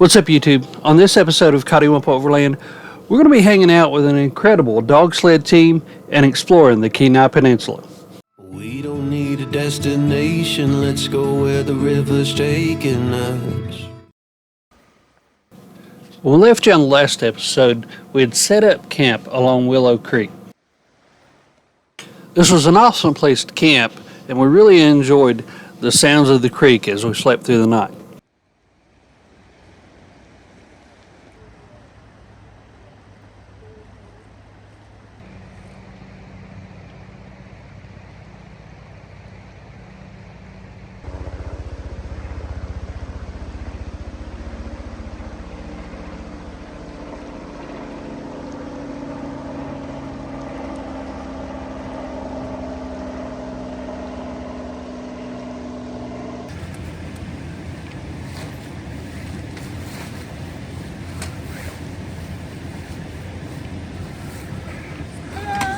What's up, YouTube? On this episode of Coddiwomple Overland, we're going to be hanging out with an incredible dog sled team and exploring the Kenai Peninsula. We don't need a destination, let's go where the river's taking us. When we left you on the last episode, we had set up camp along Willow Creek. This was an awesome place to camp, and we really enjoyed the sounds of the creek as we slept through the night.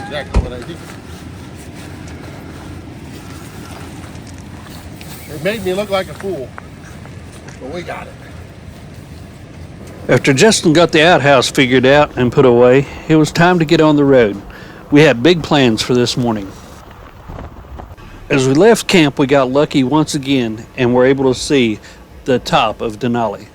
Exactly what I did. It made me look like a fool, but we got it. After Justin got the outhouse figured out and put away, it was time to get on the road. We had big plans for this morning. As we left camp, we got lucky once again and were able to see the top of Denali.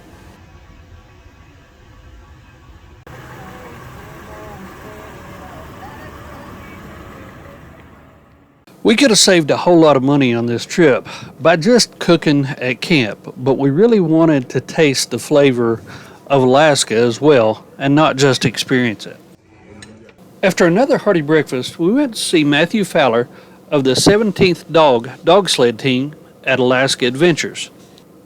We could have saved a whole lot of money on this trip by just cooking at camp, but we really wanted to taste the flavor of Alaska as well and not just experience it. After another hearty breakfast, we went to see Matthew Fowler of the 17th dog sled team at Alaska Adventures.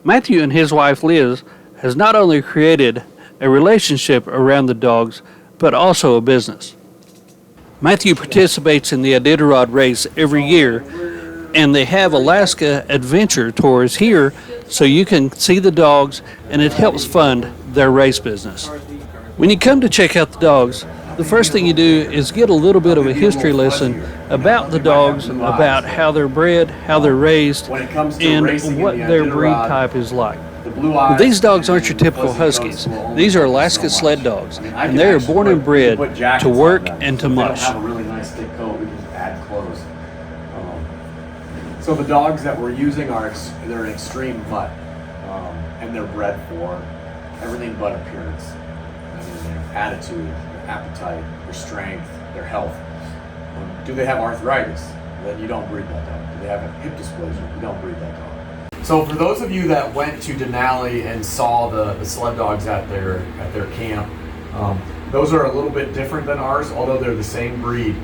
Matthew and his wife Liz has not only created a relationship around the dogs, but also a business. Matthew participates in the Iditarod race every year, and they have Alaska Adventure tours here so you can see the dogs, and it helps fund their race business. When you come to check out the dogs, the first thing you do is get a little bit of a history lesson about the dogs, about how they're bred, how they're raised, and what their breed type is like. Well, these dogs aren't your typical Huskies. These are Alaska sled dogs, and they are born and bred to work and to mush. Have a really nice thick coat. We can just add clothes. So the dogs that we're using they're an extreme mutt, and they're bred for everything but appearance. I mean, their attitude, their appetite, their strength, their health. Do they have arthritis? Then you don't breed that dog. Do they have a hip dysplasia? You don't breed that dog. So for those of you that went to Denali and saw the sled dogs at their camp, those are a little bit different than ours, although they're the same breed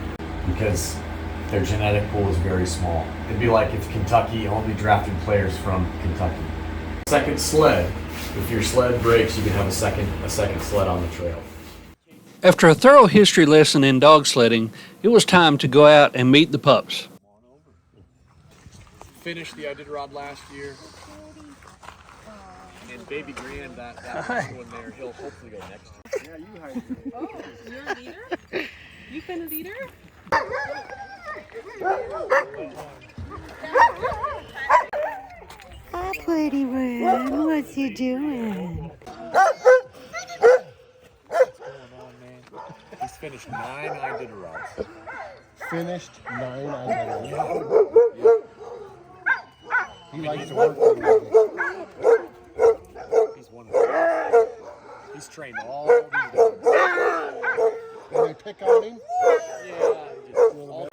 because their genetic pool is very small. It'd be like if Kentucky only drafted players from Kentucky. Second sled, if your sled breaks, you can have a second sled on the trail. After a thorough history lesson in dog sledding, it was time to go out and meet the pups. Finished the Iditarod last year, and Baby Grand, that one there, he'll hopefully go next year. Yeah, you hired me. Oh, you're a leader? You've been a leader? Hi, pretty one. What you doing? What's going on, man? He's finished 9 Iditarods. Finished 9 Iditarods. Yeah. He likes to work for me. He's one of them. He's trained all these dogs. Did they pick on him? Yeah, just all.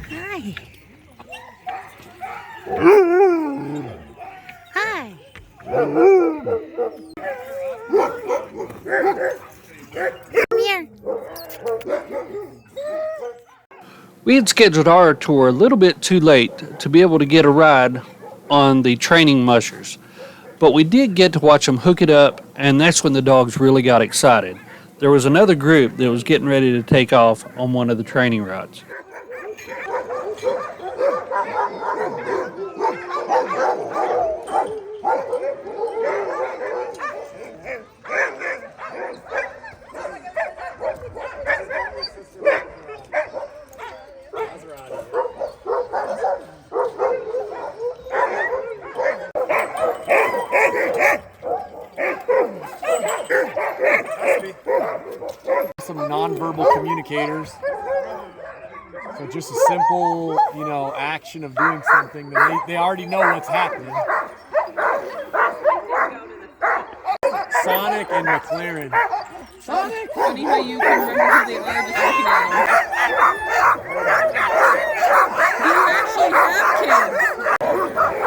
Hi. Hi. Come here. We had scheduled our tour a little bit too late to be able to get a ride on the training mushers, but we did get to watch them hook it up, and that's when the dogs really got excited. There was another group that was getting ready to take off on one of the training rides. indicators. So just a simple, you know, action of doing something, then they already know what's happening. Sonic and McLaren. Sonic! Funny how you can remember who they are just looking at them. You actually have kids.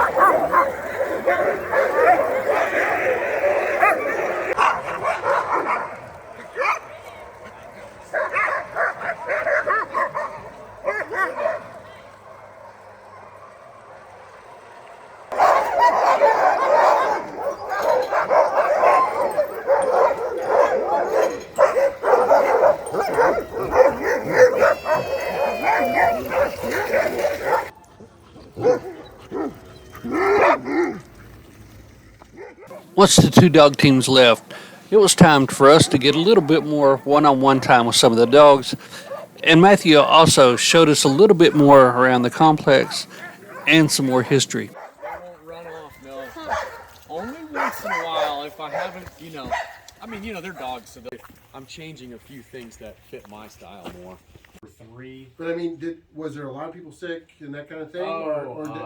Once the two dog teams left, it was time for us to get a little bit more one-on-one time with some of the dogs. And Matthew also showed us a little bit more around the complex and some more history. They won't run off, no. Only once in a while, if I haven't, you know, I mean, you know, they're dogs, so I'm changing a few things that fit my style more. But I mean, was there a lot of people sick and that kind of thing?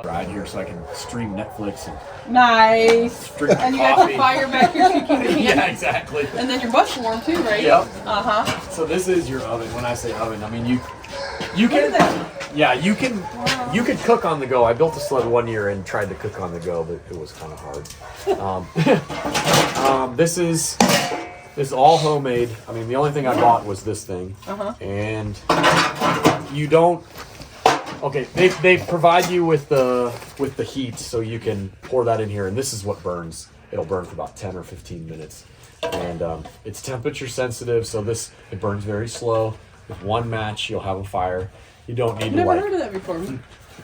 Right here so I can stream Netflix and Nice. drink And you got coffee. the fire back here so you keep your Yeah, hand. exactly. And then your butt's warm too, right? Yep. Uh-huh. So this is your oven. When I say oven, I mean you Look can at that. yeah, you can cook on the go. I built a sled one year and tried to cook on the go, but it was kind of hard. This is all homemade. I mean, the only thing I bought was this thing. And you don't. Okay, they provide you with the heat, so you can pour that in here, and this is what burns. It'll burn for about 10 or 15 minutes, and it's temperature sensitive, so it burns very slow. With one match, you'll have a fire. You don't need to Never like. heard of that before.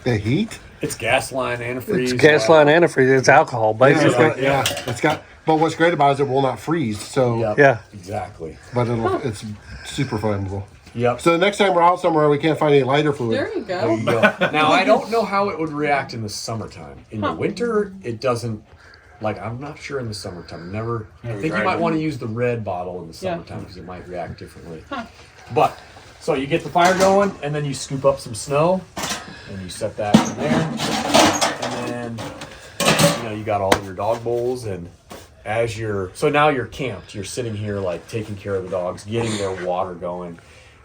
The heat? It's gas line, antifreeze. It's gas line antifreeze. It's alcohol, basically. Yeah, it's got. But what's great about it is it will not freeze. So, Yep, Yeah. exactly. but it's super flammable. Yep. So the next time we're out somewhere, we can't find any lighter fluid. There you go. Now I don't know how it would react in the summertime. In the winter, it doesn't. Like, I'm not sure in the summertime. I think you might want to use the red bottle in the summertime because it might react differently. But so you get the fire going, and then you scoop up some snow, and you set that in there, and then you got all of your dog bowls, and so now you're camped. You're sitting here like taking care of the dogs, getting their water going,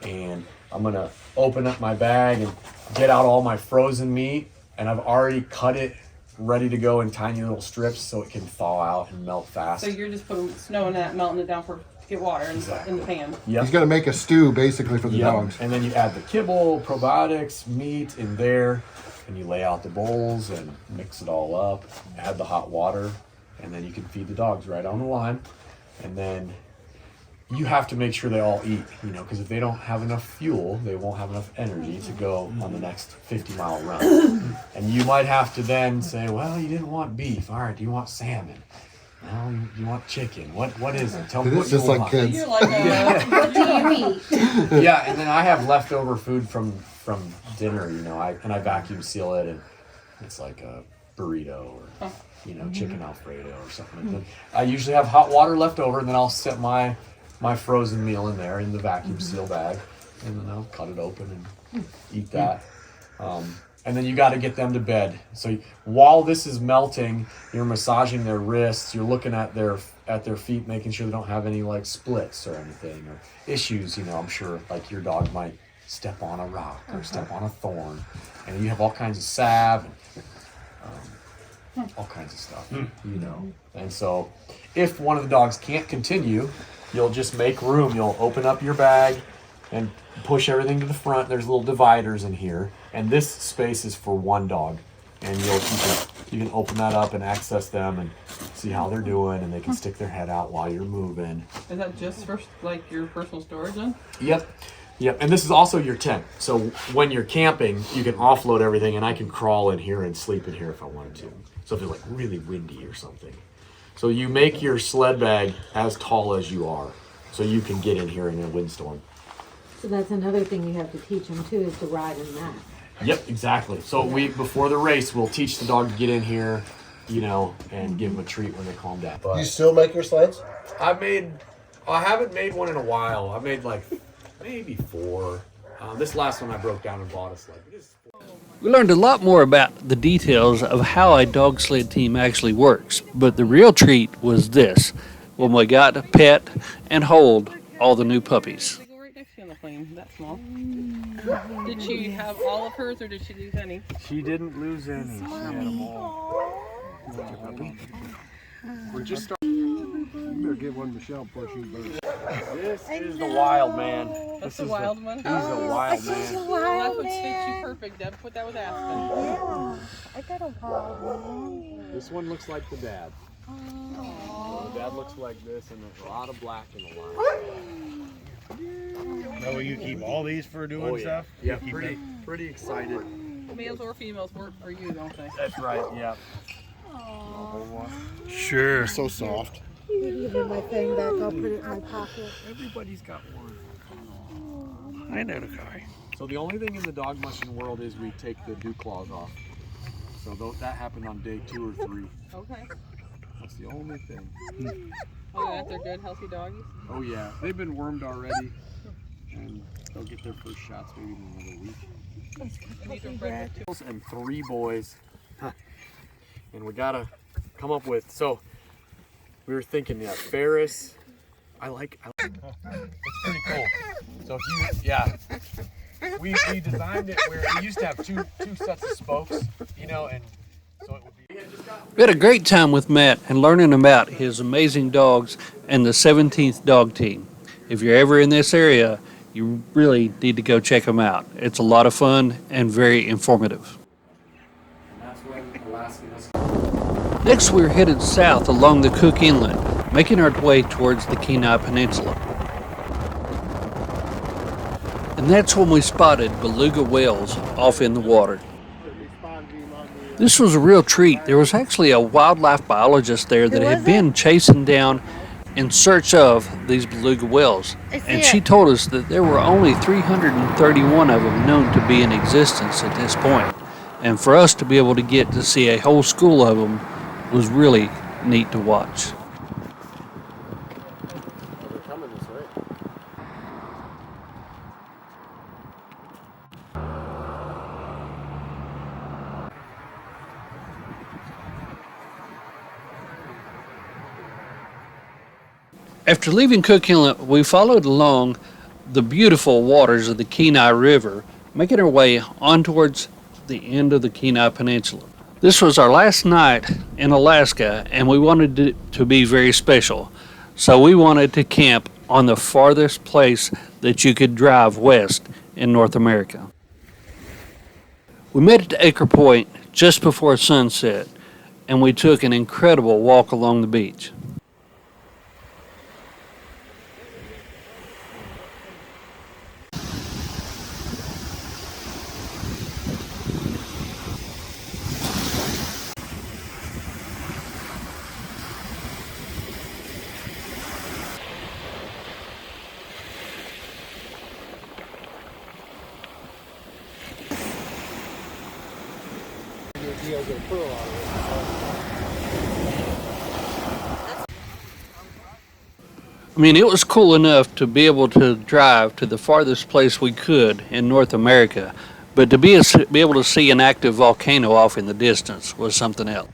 and I'm gonna open up my bag and get out all my frozen meat, and I've already cut it ready to go in tiny little strips so it can thaw out and melt fast. So you're just putting snow in that, melting it down to get water in the pan. Yep. He's going to make a stew basically for the dogs. And then you add the kibble, probiotics, meat in there, and you lay out the bowls and mix it all up, add the hot water, and then you can feed the dogs right on the line. And then you have to make sure they all eat, because if they don't have enough fuel, they won't have enough energy to go on the next 50-mile run. And you might have to then say, well, you didn't want beef. All right, do you want salmon? No, you want chicken. What is it? Tell me what you It's just like want. kids. You're like, What do you eat? Yeah, and then I have leftover food from dinner, and I vacuum seal it, and it's like a burrito or chicken Alfredo or something like that. I usually have hot water left over, and then I'll set my frozen meal in there in the vacuum seal bag, and then I'll cut it open and eat that. And then you got to get them to bed. So while this is melting, you're massaging their wrists. You're looking at their feet, making sure they don't have any like splits or anything or issues. I'm sure like your dog might step on a rock or step on a thorn, and you have all kinds of salve and all kinds of stuff. And so if one of the dogs can't continue, you'll just make room. You'll open up your bag and push everything to the front. There's little dividers in here, and this space is for one dog. And you can open that up and access them and see how they're doing, and they can stick their head out while you're moving. is that just for like your personal storage then? Yep. And this is also your tent. So when you're camping, you can offload everything, and I can crawl in here and sleep in here if I wanted to. So if it's like really windy or something. So you make your sled bag as tall as you are, so you can get in here in a windstorm. So that's another thing you have to teach them too, is to ride in that. Yep, exactly. So before the race, we'll teach the dog to get in here, and give them a treat when they calm down. You still make your sleds? I haven't made one in a while. I made like maybe 4. This last one I broke down and bought a sled. We learned a lot more about the details of how a dog sled team actually works, but the real treat was this, when we got to pet and hold all the new puppies. They go right next to you on the plane, that small. Did she have all of hers or did she lose any? She didn't lose any. She had them all. We're just starting. You better get one, Michelle, before she burns. This is the wild man. That's the wild one? He's a wild man. Well, that's what fits you perfect, Deb. Put that with Aspen. Yeah, I got a wild one. This one looks like the dad. The dad looks like this, and there's a lot of black in the line. So you keep all these for doing stuff? Yeah, You keep pretty excited. Males or females work for you, don't they? That's right. Yeah. Sure. so soft. You give me my thing back, I'll put it in my pocket. Everybody's got one. I know the guy. So the only thing in the dog mushing world is we take the dew claws off. So that happened on day 2 or 3. Okay. That's the only thing. Oh, yeah, they're good, healthy doggies. Oh yeah, they've been wormed already, and they'll get their first shots maybe in another week. And these are bred with 2. Girls and 3 boys, and we gotta come up with. So we were thinking, yeah, Ferris. I like. It's pretty cool. So if you, we designed it where we used to have two sets of spokes, you know, and so it would be. We had a great time with Matt and learning about his amazing dogs and the 17th dog team. If you're ever in this area, you really need to go check them out. It's a lot of fun and very informative. And that's when Alaska Husky. Next, we're headed south along the Cook Inlet, making our way towards the Kenai Peninsula. And that's when we spotted beluga whales off in the water. This was a real treat. There was actually a wildlife biologist there that had been chasing down in search of these beluga whales. And she told us that there were only 331 of them known to be in existence at this point. And for us to be able to get to see a whole school of them was really neat to watch. They're coming this way. After leaving Cook Inlet, we followed along the beautiful waters of the Kenai River, making our way on towards the end of the Kenai Peninsula. This was our last night in Alaska, and we wanted it to be very special. So we wanted to camp on the farthest place that you could drive west in North America. We made it to Acre Point just before sunset, and we took an incredible walk along the beach. I mean, it was cool enough to be able to drive to the farthest place we could in North America, but to be able to see an active volcano off in the distance was something else.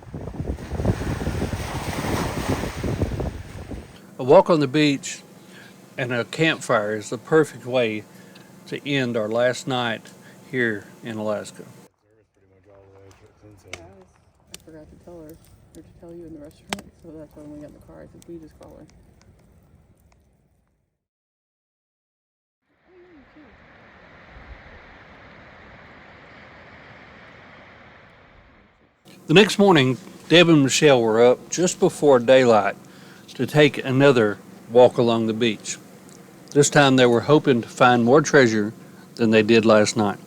A walk on the beach and a campfire is the perfect way to end our last night here in Alaska. I forgot to tell her, or to tell you in the restaurant, so that's why when we got in the car, I said, we just call her. The next morning, Deb and Michelle were up just before daylight to take another walk along the beach. This time they were hoping to find more treasure than they did last night.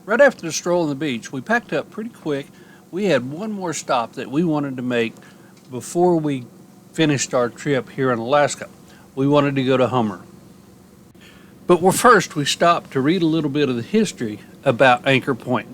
Right after the stroll on the beach, we packed up pretty quick. We had one more stop that we wanted to make before we finished our trip here in Alaska. We wanted to go to Homer. But first we stopped to read a little bit of the history about Anchor Point.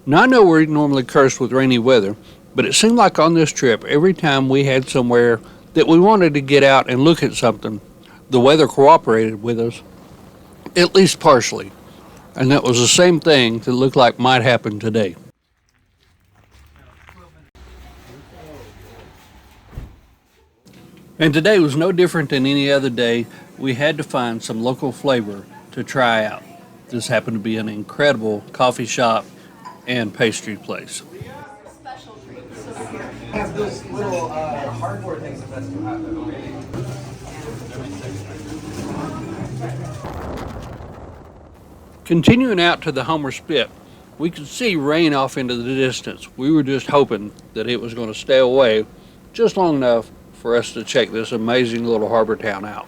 Now I know we're normally cursed with rainy weather, but it seemed like on this trip, every time we had somewhere that we wanted to get out and look at something, the weather cooperated with us, at least partially. And that was the same thing that looked like might happen today. And today was no different than any other day. We had to find some local flavor to try out. This happened to be an incredible coffee shop and pastry place. Have those little hardboard things if that's what happened. Continuing out to the Homer Spit, we could see rain off into the distance. We were just hoping that it was going to stay away just long enough for us to check this amazing little harbor town out.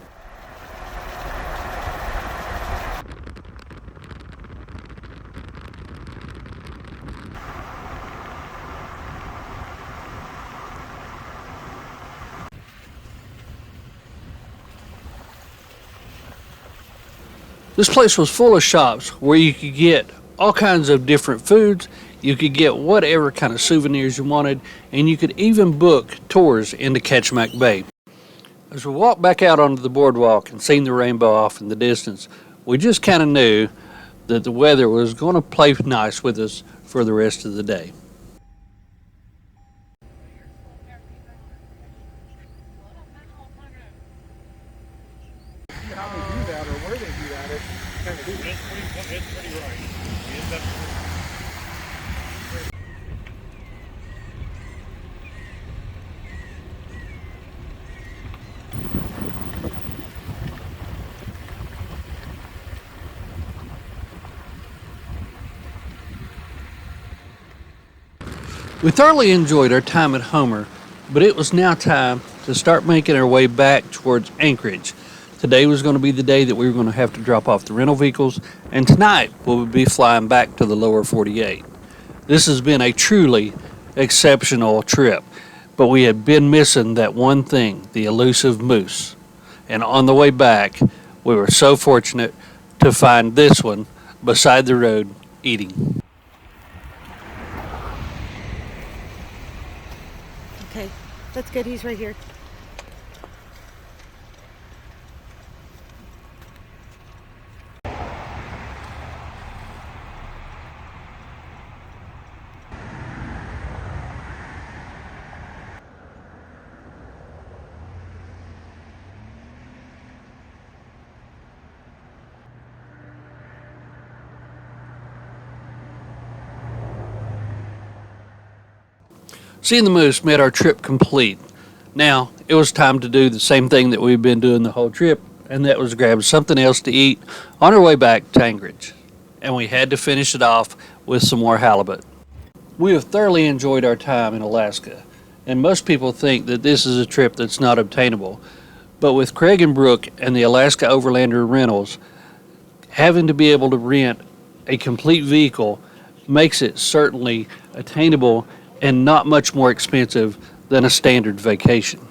This place was full of shops where you could get all kinds of different foods, you could get whatever kind of souvenirs you wanted, and you could even book tours into Ketchimak Bay. As we walked back out onto the boardwalk and seen the rainbow off in the distance, we just kind of knew that the weather was going to play nice with us for the rest of the day. We thoroughly enjoyed our time at Homer, but it was now time to start making our way back towards Anchorage. Today was going to be the day that we were going to have to drop off the rental vehicles, and tonight we'll be flying back to the lower 48. This has been a truly exceptional trip, but we had been missing that one thing, the elusive moose. And on the way back, we were so fortunate to find this one beside the road eating. Okay, that's good. He's right here. Seeing the moose made our trip complete. Now, it was time to do the same thing that we've been doing the whole trip, and that was grab something else to eat on our way back to Anchorage. And we had to finish it off with some more halibut. We have thoroughly enjoyed our time in Alaska, and most people think that this is a trip that's not obtainable. But with Craig and Brooke and the Alaska Overlander Rentals, having to be able to rent a complete vehicle makes it certainly attainable and not much more expensive than a standard vacation.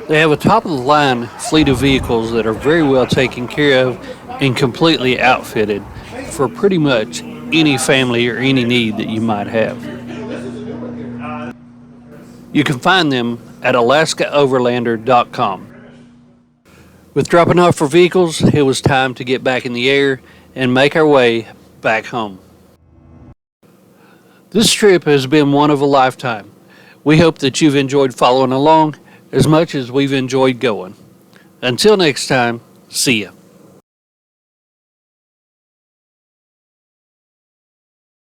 They have a top-of-the-line fleet of vehicles that are very well taken care of and completely outfitted for pretty much any family or any need that you might have. You can find them at alaskaoverlander.com. With dropping off for vehicles, it was time to get back in the air and make our way back home. This trip has been one of a lifetime. We hope that you've enjoyed following along as much as we've enjoyed going. Until next time, see ya.